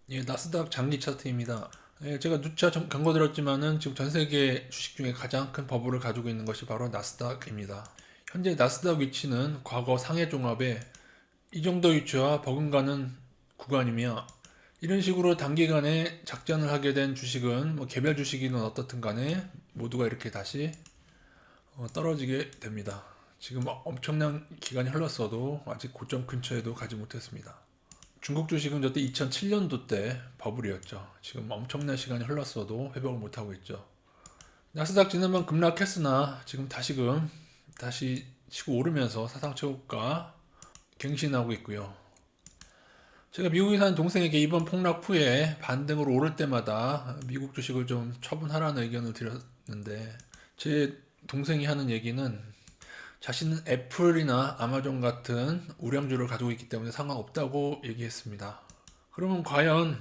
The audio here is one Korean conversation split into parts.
예, 나스닥 장기 차트입니다. 예, 제가 누차 경고 드렸지만은 지금 전 세계 주식 중에 가장 큰 버블을 가지고 있는 것이 바로 나스닥입니다. 현재 나스닥 위치는 과거 상해 종합의 이 정도 위치와 버금가는 구간이며, 이런 식으로 단기간에 작전을 하게 된 주식은 뭐 개별 주식이든 어떻든 간에 모두가 이렇게 다시 떨어지게 됩니다. 지금 엄청난 기간이 흘렀어도 아직 고점 근처에도 가지 못했습니다. 중국 주식은 저때 2007년도 때 버블이었죠. 지금 엄청난 시간이 흘렀어도 회복을 못하고 있죠. 나스닥 지난번 급락했으나 지금 다시 치고 오르면서 사상 최고가 갱신하고 있고요. 제가 미국에 사는 동생에게 이번 폭락 후에 반등으로 오를 때마다 미국 주식을 좀 처분하라는 의견을 드렸는데, 제 동생이 하는 얘기는 자신은 애플이나 아마존 같은 우량주를 가지고 있기 때문에 상관없다고 얘기했습니다. 그러면 과연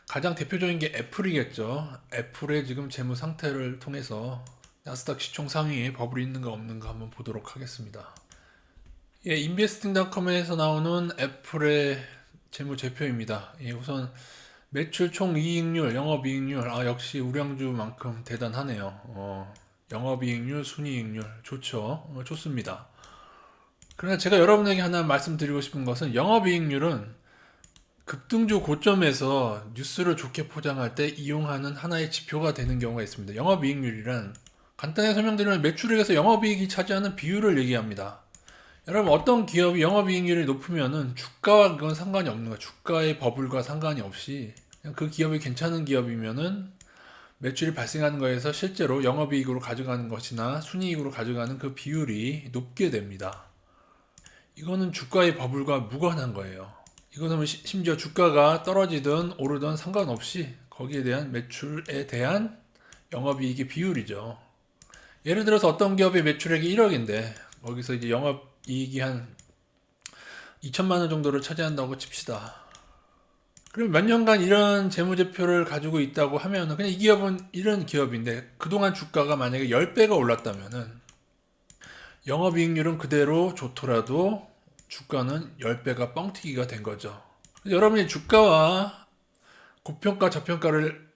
가장 대표적인 게 애플이겠죠. 애플의 지금 재무 상태를 통해서 나스닥 시총 상위에 버블이 있는가 없는가 한번 보도록 하겠습니다. 예, 인베스팅닷컴에서 나오는 애플의 재무 제표입니다. 예, 우선 매출 총 이익률, 영업이익률, 역시 우량주만큼 대단하네요. 영업이익률, 순이익률 좋죠. 좋습니다. 그러나 제가 여러분에게 하나 말씀드리고 싶은 것은, 영업이익률은 급등주 고점에서 뉴스를 좋게 포장할 때 이용하는 하나의 지표가 되는 경우가 있습니다. 영업이익률이란, 간단히 설명드리면 매출액에서 영업이익이 차지하는 비율을 얘기합니다. 여러분, 어떤 기업이 영업이익률이 높으면은 주가와 그건 상관이 없는 거예요. 주가의 버블과 상관이 없이 그냥 그 기업이 괜찮은 기업이면은 매출이 발생하는 거에서 실제로 영업이익으로 가져가는 것이나 순이익으로 가져가는 그 비율이 높게 됩니다. 이거는 주가의 버블과 무관한 거예요. 이것은 심지어 주가가 떨어지든 오르든 상관없이 거기에 대한 매출에 대한 영업이익의 비율이죠. 예를 들어서 어떤 기업의 매출액이 1억인데 거기서 이제 영업이익이 한 2천만 원 정도를 차지한다고 칩시다. 그럼 몇 년간 이런 재무제표를 가지고 있다고 하면, 그냥 이 기업은 이런 기업인데 그동안 주가가 만약에 10배가 올랐다면은 영업이익률은 그대로 좋더라도 주가는 10배가 뻥튀기가 된 거죠. 여러분이 주가와 고평가 저평가를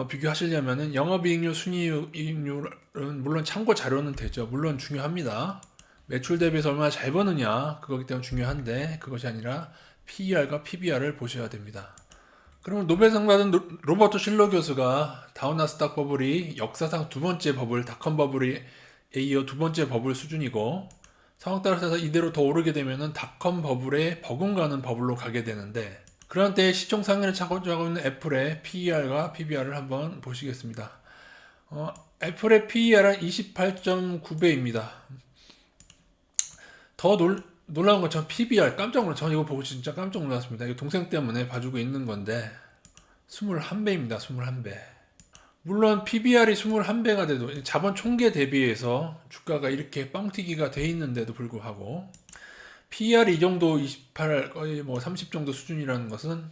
비교하시려면 영업이익률, 순이익률은 물론 참고 자료는 되죠. 물론 중요합니다. 매출 대비해서 얼마나 잘 버느냐 그거기 때문에 중요한데, 그것이 아니라 PER과 PBR을 보셔야 됩니다. 그러면 노벨상 받은 로버트 실러 교수가 다우나스닥 버블이 역사상 두 번째 버블, 닷컴 버블에 이어 두 번째 버블 수준이고, 상황 따라서 이대로 더 오르게 되면은 닷컴 버블에 버금가는 버블로 가게 되는데, 그런 때에 시총 상위를 차지하고 있는 애플의 PER과 PBR을 한번 보시겠습니다. 애플의 PER은 28.9배입니다. 더 놀라운 건 전 PBR 깜짝 놀랐어요. 전 이거 보고 진짜 깜짝 놀랐습니다. 이거 동생 때문에 봐주고 있는 건데 21배입니다. 21배. 물론 PBR이 21배가 돼도 자본 총계 대비해서 주가가 이렇게 뻥튀기가 돼 있는데도 불구하고 PER이 이 정도 28, 거의 뭐 30 정도 수준이라는 것은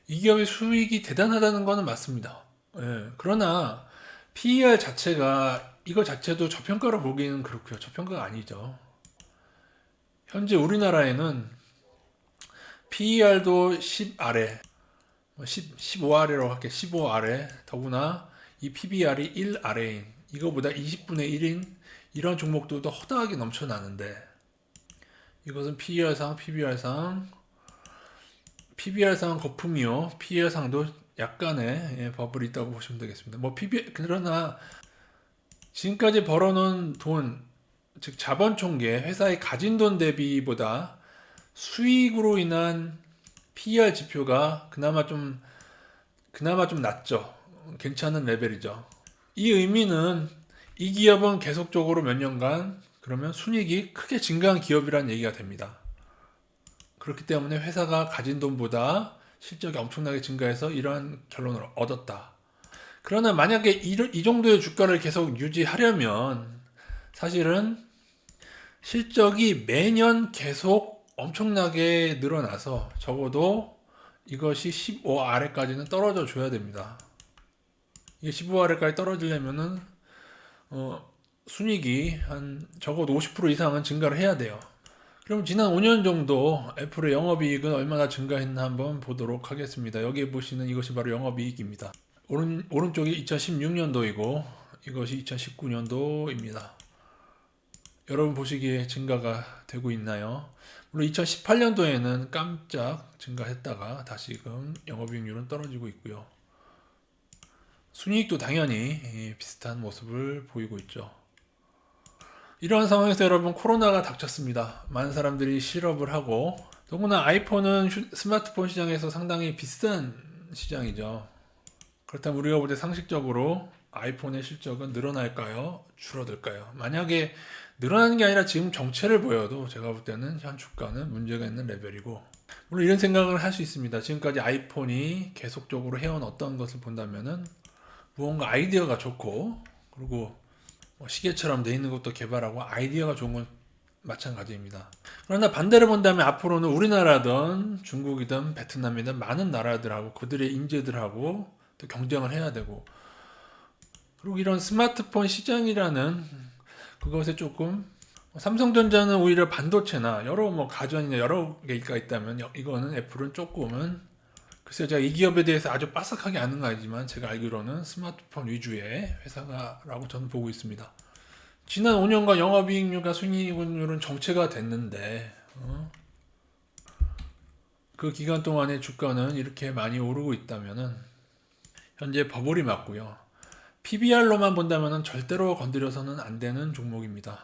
이 기업의 수익이 대단하다는 것은 맞습니다. 예, 그러나 PER 자체가, 이거 자체도 저평가로 보기에는 그렇고요. 저평가가 아니죠. 현재 우리나라에는 PER도 10 아래, 15 아래로 할게. 15 아래. 더구나 이 PBR이 1 아래인, 이거보다 20분의 1인 이런 종목들도 허다하게 넘쳐나는데, 이것은 PER상, PBR상 거품이요. PER상도 약간의 버블이 있다고 보시면 되겠습니다. 뭐 그러나 지금까지 벌어놓은 돈, 즉 자본 총계, 회사의 가진 돈 대비보다 수익으로 인한 PER 지표가 그나마 좀 낮죠. 괜찮은 레벨이죠. 이 의미는 이 기업은 계속적으로 몇 년간 그러면 순이익이 크게 증가한 기업이라는 얘기가 됩니다. 그렇기 때문에 회사가 가진 돈보다 실적이 엄청나게 증가해서 이러한 결론을 얻었다. 그러나 만약에 이 정도의 주가를 계속 유지하려면 사실은 실적이 매년 계속 엄청나게 늘어나서 적어도 이것이 15 아래까지는 떨어져 줘야 됩니다. 이게 15 아래까지 떨어지려면은 순익이 한 적어도 50% 이상은 증가를 해야 돼요. 그럼 지난 5년 정도 애플의 영업이익은 얼마나 증가했나 한번 보도록 하겠습니다. 여기에 보시는 이것이 바로 영업이익입니다. 오른쪽이 2016년도이고 이것이 2019년도입니다. 여러분 보시기에 증가가 되고 있나요? 물론 2018년도에는 깜짝 증가했다가 다시금 영업이익률은 떨어지고 있고요. 순이익도 당연히 비슷한 모습을 보이고 있죠. 이러한 상황에서 여러분 코로나가 닥쳤습니다. 많은 사람들이 실업을 하고 더구나 아이폰은 스마트폰 시장에서 상당히 비싼 시장이죠. 그렇다면 우리가 볼 때 상식적으로 아이폰의 실적은 늘어날까요? 줄어들까요? 만약에 늘어나는 게 아니라 지금 정체를 보여도 제가 볼 때는 현 주가는 문제가 있는 레벨이고 물론 이런 생각을 할 수 있습니다. 지금까지 아이폰이 계속적으로 해온 어떤 것을 본다면은 무언가 아이디어가 좋고 그리고 시계처럼 돼 있는 것도 개발하고 아이디어가 좋은 건 마찬가지입니다. 그러나 반대로 본다면 앞으로는 우리나라든 중국이든 베트남이든 많은 나라들하고 그들의 인재들하고 또 경쟁을 해야 되고 그리고 이런 스마트폰 시장이라는 그것에 조금 삼성전자는 오히려 반도체나 여러 가전이나 여러 개가 있다면 이거는 애플은 조금은 글쎄요 제가 이 기업에 대해서 아주 빠삭하게 아는 건 아니지만 제가 알기로는 스마트폰 위주의 회사라고 저는 보고 있습니다. 지난 5년간 영업이익률과 순이익률은 정체가 됐는데 그 기간 동안의 주가는 이렇게 많이 오르고 있다면은 현재 버블이 맞고요. PBR로만 본다면 절대로 건드려서는 안 되는 종목입니다.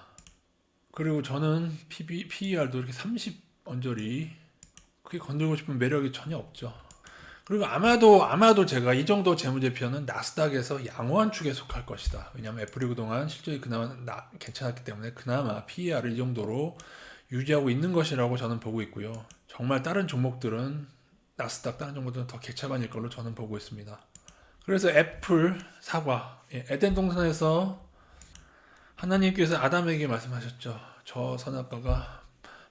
그리고 저는 PER도 이렇게 30 언저리 그게 건들고 싶은 매력이 전혀 없죠. 그리고 아마도 제가 이 정도 재무제표는 나스닥에서 양호한 축에 속할 것이다. 왜냐하면 애플이 그동안 실적이 그나마 괜찮았기 때문에 그나마 PER을 이 정도로 유지하고 있는 것이라고 저는 보고 있고요. 정말 다른 종목들은 나스닥 다른 종목들은 더 개차반일 걸로 저는 보고 있습니다. 그래서 애플 사과 에덴 동산에서 하나님께서 아담에게 말씀하셨죠. 저 선악과가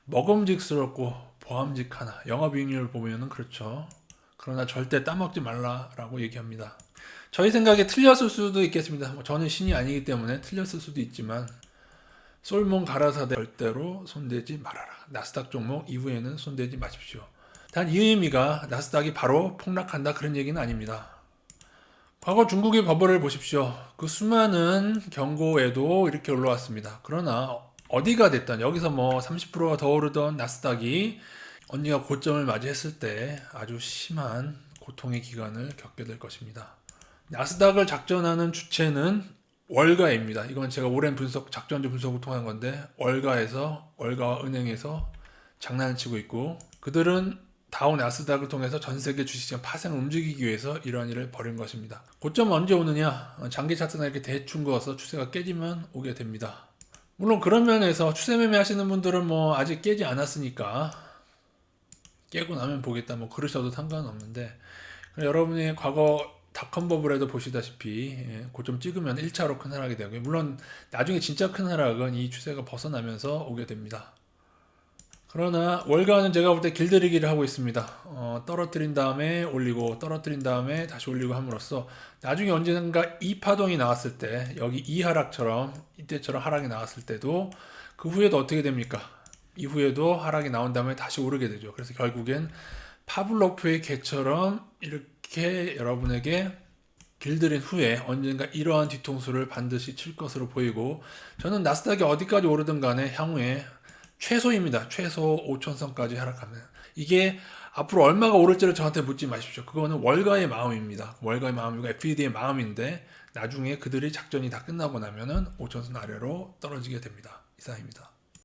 먹음직스럽고 보암직하나 영업이익률을 보면은 그렇죠. 그러나 절대 따먹지 말라라고 얘기합니다. 저희 생각에 틀렸을 수도 있겠습니다. 저는 신이 아니기 때문에 틀렸을 수도 있지만 솔몬 가라사대 절대로 손대지 말아라. 나스닥 종목 이후에는 손대지 마십시오. 단 이 의미가 나스닥이 바로 폭락한다 그런 얘기는 아닙니다. 과거 중국의 버블을 보십시오. 그 수많은 경고에도 이렇게 올라왔습니다. 그러나 어디가 됐든 여기서 30%가 더 오르던 나스닥이 언니가 고점을 맞이했을 때 아주 심한 고통의 기간을 겪게 될 것입니다. 나스닥을 작전하는 주체는 월가입니다. 이건 제가 오랜 작전주 분석을 통한 건데 월가와 은행에서 장난을 치고 있고 그들은 다우 나스닥을 통해서 전 세계 주식시장 파생을 움직이기 위해서 이러한 일을 벌인 것입니다. 고점은 언제 오느냐? 장기 차트나 이렇게 대충 그어서 추세가 깨지면 오게 됩니다. 물론 그런 면에서 추세 매매 하시는 분들은 아직 깨지 않았으니까 깨고 나면 보겠다 그러셔도 상관없는데 여러분이 과거 닷컴 버블에도 보시다시피 고점 찍으면 1차로 큰 하락이 되고요. 물론 나중에 진짜 큰 하락은 이 추세가 벗어나면서 오게 됩니다. 그러나 월가는 제가 볼 때 길들이기를 하고 있습니다. 떨어뜨린 다음에 올리고 떨어뜨린 다음에 다시 올리고 함으로써 나중에 언젠가 이 파동이 나왔을 때 여기 이 하락처럼 이때처럼 하락이 나왔을 때도 그 후에도 어떻게 됩니까? 이후에도 하락이 나온 다음에 다시 오르게 되죠. 그래서 결국엔 파블로프의 개처럼 이렇게 여러분에게 길들인 후에 언젠가 이러한 뒤통수를 반드시 칠 것으로 보이고 저는 나스닥이 어디까지 오르든 간에 향후에 최소입니다. 최소 5천선까지 하락하면 이게 앞으로 얼마가 오를지를 저한테 묻지 마십시오. 그거는 월가의 마음입니다. 월가의 마음이고 FED의 마음인데 나중에 그들이 작전이 다 끝나고 나면은 5천선 아래로 떨어지게 됩니다. 이상입니다.